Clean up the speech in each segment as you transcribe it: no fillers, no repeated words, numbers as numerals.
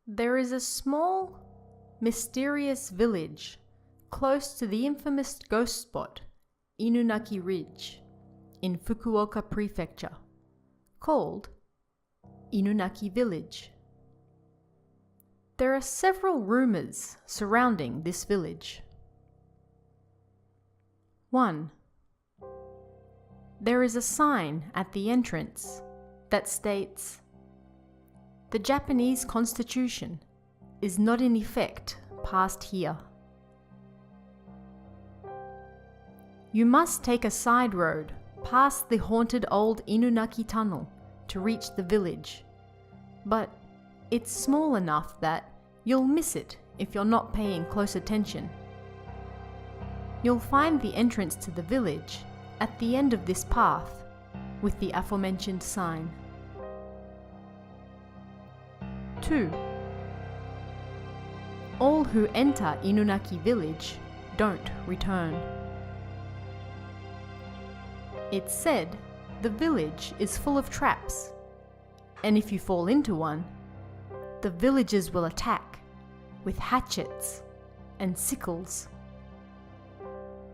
There is a small, mysterious village close to the infamous ghost spot, Inunaki Ridge, in Fukuoka Prefecture, called Inunaki Village. There are several rumors surrounding this village. 1. There is a sign at the entrance that states, "The Japanese Constitution is not in effect past here." You must take a side road past the haunted old Inunaki tunnel to reach the village, but it's small enough that you'll miss it if you're not paying close attention. You'll find the entrance to the village at the end of this path with the aforementioned sign. 2. All who enter Inunaki Village don't return. It's said the village is full of traps, and if you fall into one, the villagers will attack with hatchets and sickles.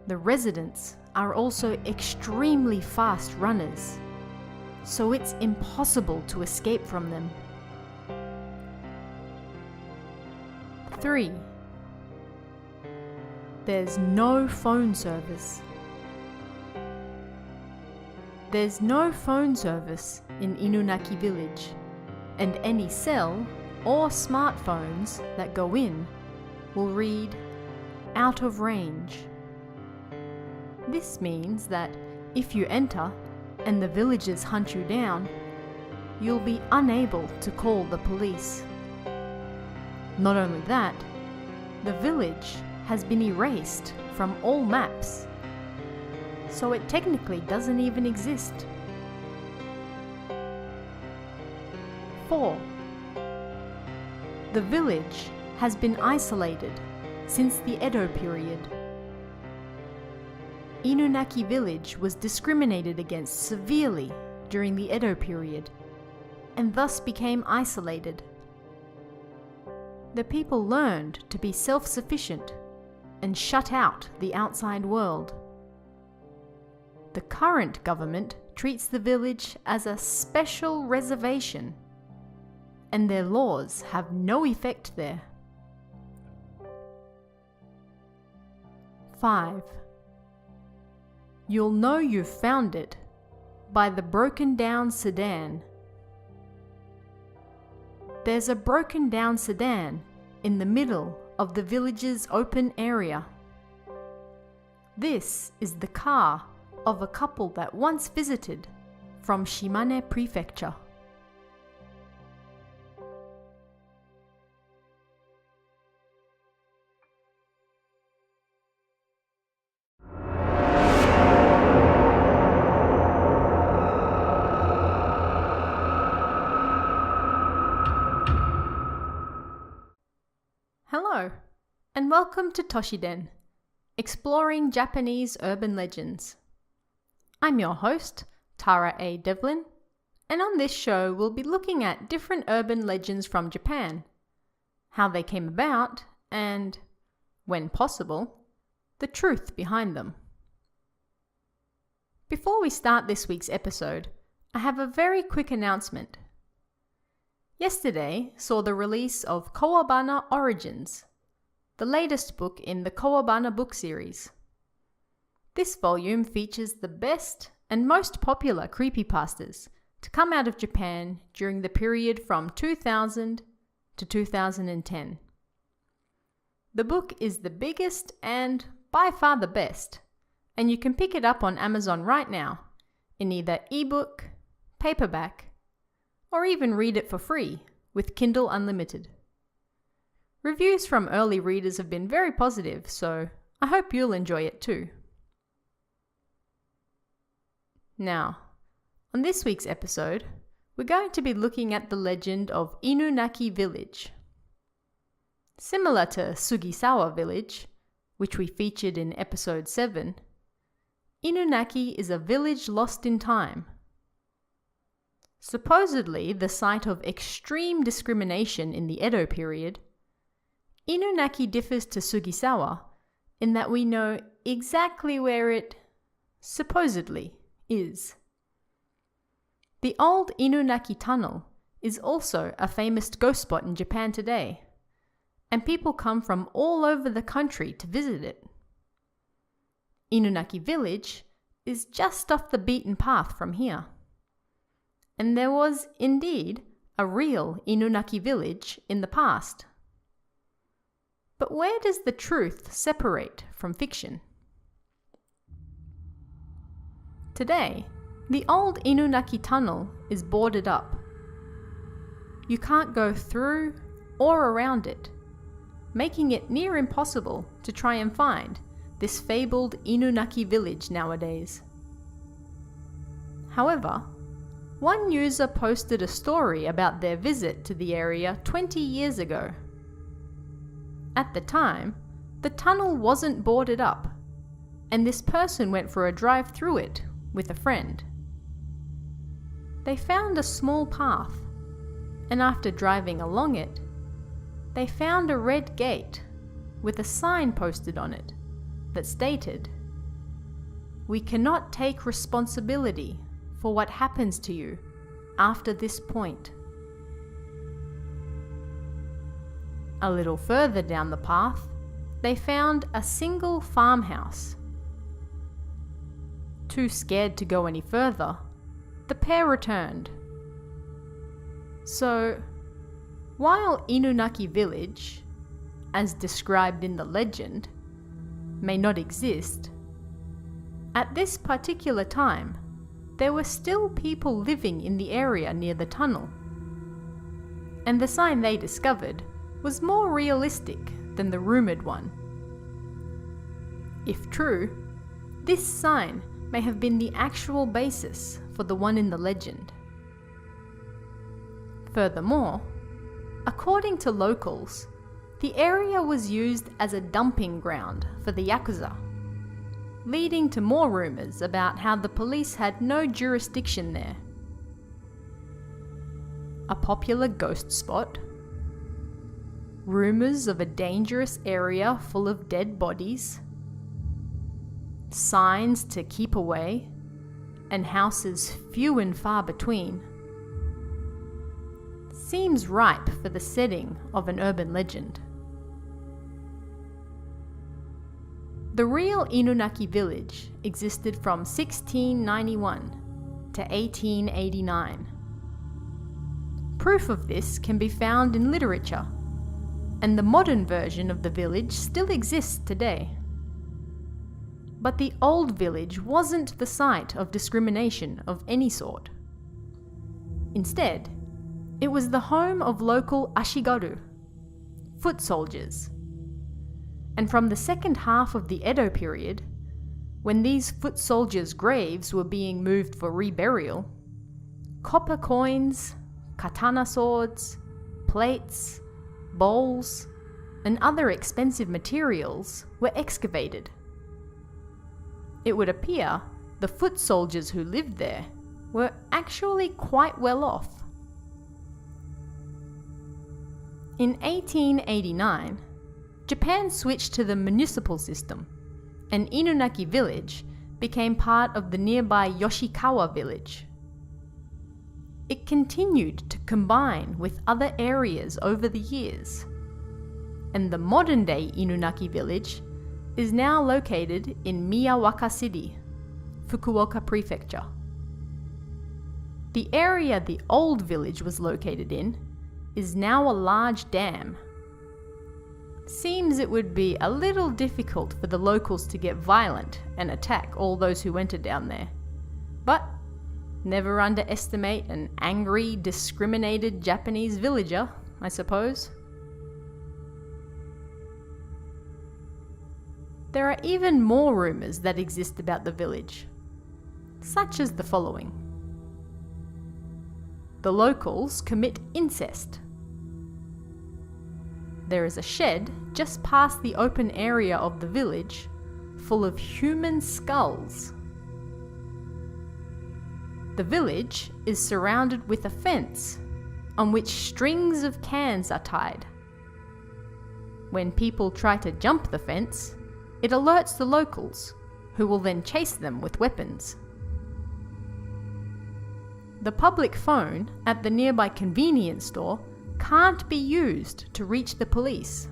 The residents are also extremely fast runners, so it's impossible to escape from them. 3. There's no phone service. There's no phone service in Inunaki Village, and any cell or smartphones that go in will read "out of range." This means that if you enter and the villagers hunt you down, you'll be unable to call the police. Not only that, the village has been erased from all maps, so it technically doesn't even exist. 4. The village has been isolated since the Edo period. Inunaki Village was discriminated against severely during the Edo period, and thus became isolated. The people learned to be self-sufficient and shut out the outside world. The current government treats the village as a special reservation, and their laws have no effect there. 5. You'll know you've found it by the broken down sedan. There's a broken down sedan in the middle of the village's open area. This is the car of a couple that once visited from Shimane Prefecture. Hello, and welcome to Toshiden, exploring Japanese urban legends. I'm your host, Tara A. Devlin, and on this show we'll be looking at different urban legends from Japan, how they came about, and, when possible, the truth behind them. Before we start this week's episode, I have a very quick announcement. Yesterday saw the release of Kowabana Origins, the latest book in the Kowabana book series. This volume features the best and most popular creepypastas to come out of Japan during the period from 2000 to 2010. The book is the biggest and by far the best, and you can pick it up on Amazon right now in either ebook, paperback, or even read it for free with Kindle Unlimited. Reviews from early readers have been very positive, so I hope you'll enjoy it too. Now, on this week's episode, we're going to be looking at the legend of Inunaki Village. Similar to Sugisawa Village, which we featured in episode 7, Inunaki is a village lost in time. supposedly the site of extreme discrimination in the Edo period, Inunaki differs to Sugisawa in that we know exactly where it supposedly is. The old Inunaki Tunnel is also a famous ghost spot in Japan today, and people come from all over the country to visit it. Inunaki Village is just off the beaten path from here. And there was indeed a real Inunaki Village in the past. But where does the truth separate from fiction? Today, the old Inunaki Tunnel is boarded up. You can't go through or around it, making it near impossible to try and find this fabled Inunaki Village nowadays. However, one user posted a story about their visit to the area 20 years ago. At the time, the tunnel wasn't boarded up, and this person went for a drive through it with a friend. They found a small path, and after driving along it, they found a red gate with a sign posted on it that stated, "We cannot take responsibility for what happens to you after this point." A little further down the path, they found a single farmhouse. Too scared to go any further, the pair returned. So, while Inunaki Village, as described in the legend, may not exist, at this particular time, there were still people living in the area near the tunnel. And the sign they discovered was more realistic than the rumoured one. If true, this sign may have been the actual basis for the one in the legend. Furthermore, according to locals, the area was used as a dumping ground for the Yakuza, leading to more rumours about how the police had no jurisdiction there. A popular ghost spot, rumours of a dangerous area full of dead bodies, signs to keep away, and houses few and far between. Seems ripe for the setting of an urban legend. The real Inunaki Village existed from 1691 to 1889. Proof of this can be found in literature, and the modern version of the village still exists today. But the old village wasn't the site of discrimination of any sort. Instead, it was the home of local ashigaru, foot soldiers. And from the second half of the Edo period, when these foot soldiers' graves were being moved for reburial, copper coins, katana swords, plates, bowls, and other expensive materials were excavated. It would appear the foot soldiers who lived there were actually quite well off. In 1889, Japan switched to the municipal system, and Inunaki Village became part of the nearby Yoshikawa Village. It continued to combine with other areas over the years, and the modern-day Inunaki Village is now located in Miyawaka City, Fukuoka Prefecture. The area the old village was located in is now a large dam. Seems it would be a little difficult for the locals to get violent and attack all those who enter down there. But never underestimate an angry, discriminated Japanese villager, I suppose. There are even more rumours that exist about the village, such as the following. The locals commit incest. There is a shed just past the open area of the village full of human skulls. The village is surrounded with a fence on which strings of cans are tied. When people try to jump the fence, it alerts the locals, who will then chase them with weapons. The public phone at the nearby convenience store can't be used to reach the police.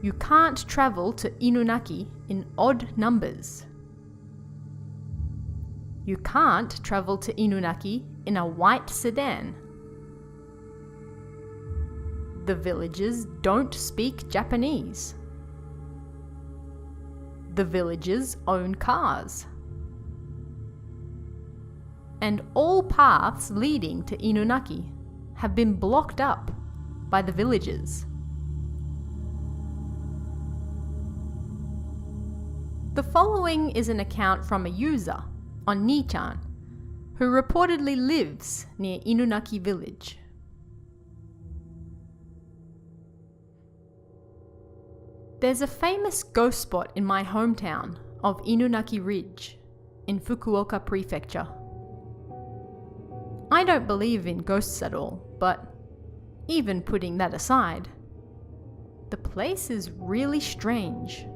You can't travel to Inunaki in odd numbers. You can't travel to Inunaki in a white sedan. The villagers don't speak Japanese. The villagers own cars. And all paths leading to Inunaki have been blocked up by the villagers. The following is an account from a user on Nichan who reportedly lives near Inunaki Village. There's a famous ghost spot in my hometown of Inunaki Ridge in Fukuoka Prefecture. I don't believe in ghosts at all, but even putting that aside, the place is really strange.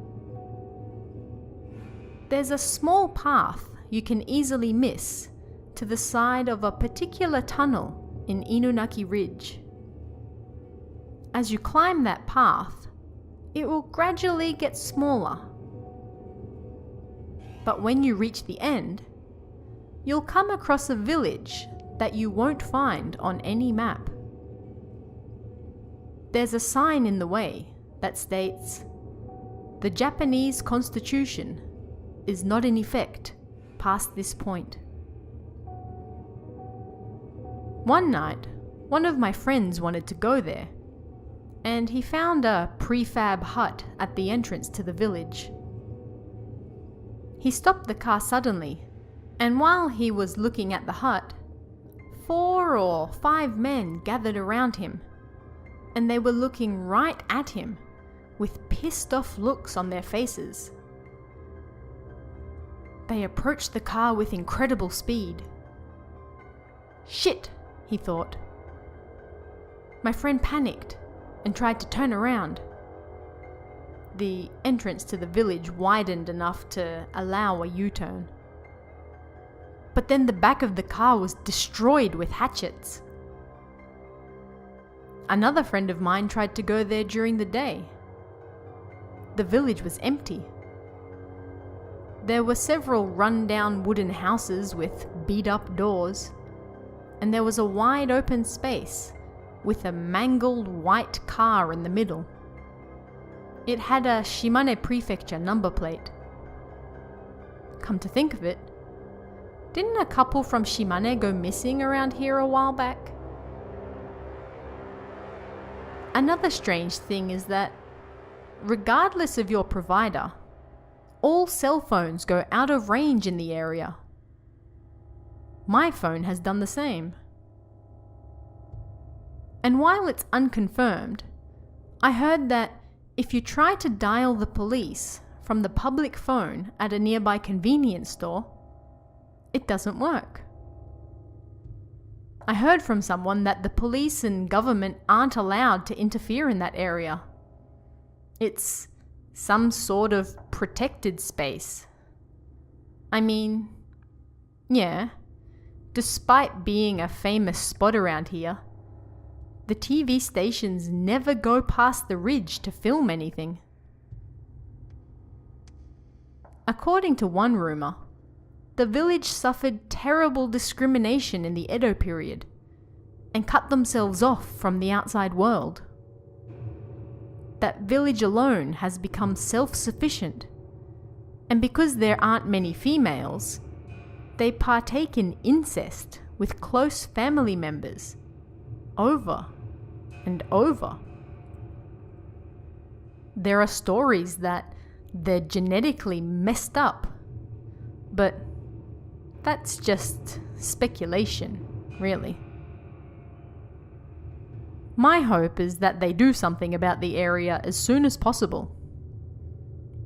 There's a small path you can easily miss to the side of a particular tunnel in Inunaki Ridge. As you climb that path, it will gradually get smaller. But when you reach the end, you'll come across a village that you won't find on any map. There's a sign in the way that states, "The Japanese Constitution is not in effect past this point." One night, one of my friends wanted to go there, and he found a prefab hut at the entrance to the village. He stopped the car suddenly, and while he was looking at the hut, 4 or 5 men gathered around him, and they were looking right at him with pissed off looks on their faces. They approached the car with incredible speed. "Shit," he thought. My friend panicked and tried to turn around. The entrance to the village widened enough to allow a U-turn. But then the back of the car was destroyed with hatchets. Another friend of mine tried to go there during the day. The village was empty. There were several run-down wooden houses with beat-up doors, and there was a wide open space with a mangled white car in the middle. It had a Shimane Prefecture number plate. Come to think of it, didn't a couple from Shimane go missing around here a while back? Another strange thing is that, regardless of your provider, all cell phones go out of range in the area. My phone has done the same. And while it's unconfirmed, I heard that if you try to dial the police from the public phone at a nearby convenience store, it doesn't work. I heard from someone that the police and government aren't allowed to interfere in that area. It's some sort of protected space. I mean, yeah, despite being a famous spot around here, the TV stations never go past the ridge to film anything. According to one rumor, the village suffered terrible discrimination in the Edo period and cut themselves off from the outside world. That village alone has become self-sufficient, and because there aren't many females, they partake in incest with close family members over and over. There are stories that they're genetically messed up, but that's just speculation, really. My hope is that they do something about the area as soon as possible.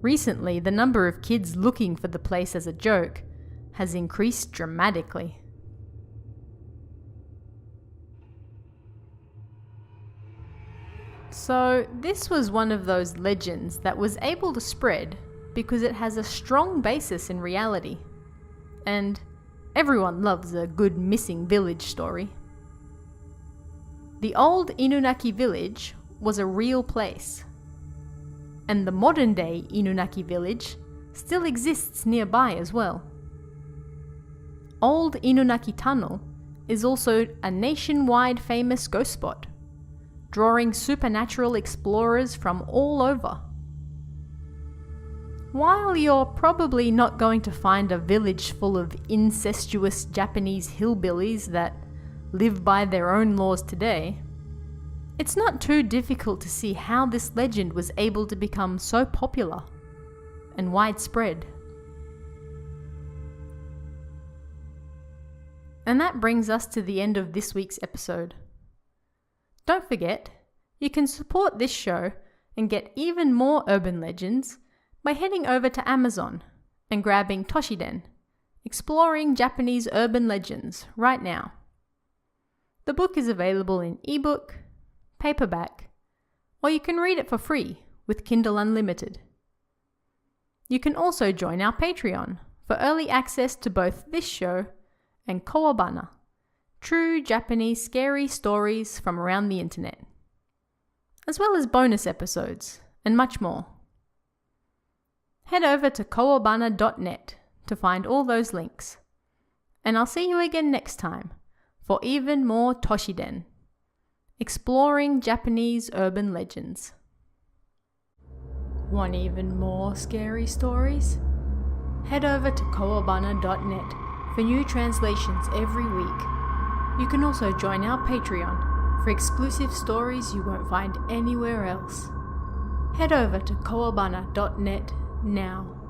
Recently, the number of kids looking for the place as a joke has increased dramatically. So this was one of those legends that was able to spread because it has a strong basis in reality. And everyone loves a good missing village story. The old Inunaki Village was a real place. And the modern day Inunaki Village still exists nearby as well. Old Inunaki Tunnel is also a nationwide famous ghost spot, drawing supernatural explorers from all over. While you're probably not going to find a village full of incestuous Japanese hillbillies that live by their own laws today, it's not too difficult to see how this legend was able to become so popular and widespread. And that brings us to the end of this week's episode. Don't forget, you can support this show and get even more urban legends by heading over to Amazon and grabbing Toshiden, Exploring Japanese Urban Legends, right now. The book is available in ebook, paperback, or you can read it for free with Kindle Unlimited. You can also join our Patreon for early access to both this show and Kowabana, true Japanese scary stories from around the internet, as well as bonus episodes and much more. Head over to kowabana.net to find all those links, and I'll see you again next time for even more Toshiden, exploring Japanese urban legends. Want even more scary stories? Head over to kowabana.net for new translations every week. You can also join our Patreon for exclusive stories you won't find anywhere else. Head over to kowabana.net now.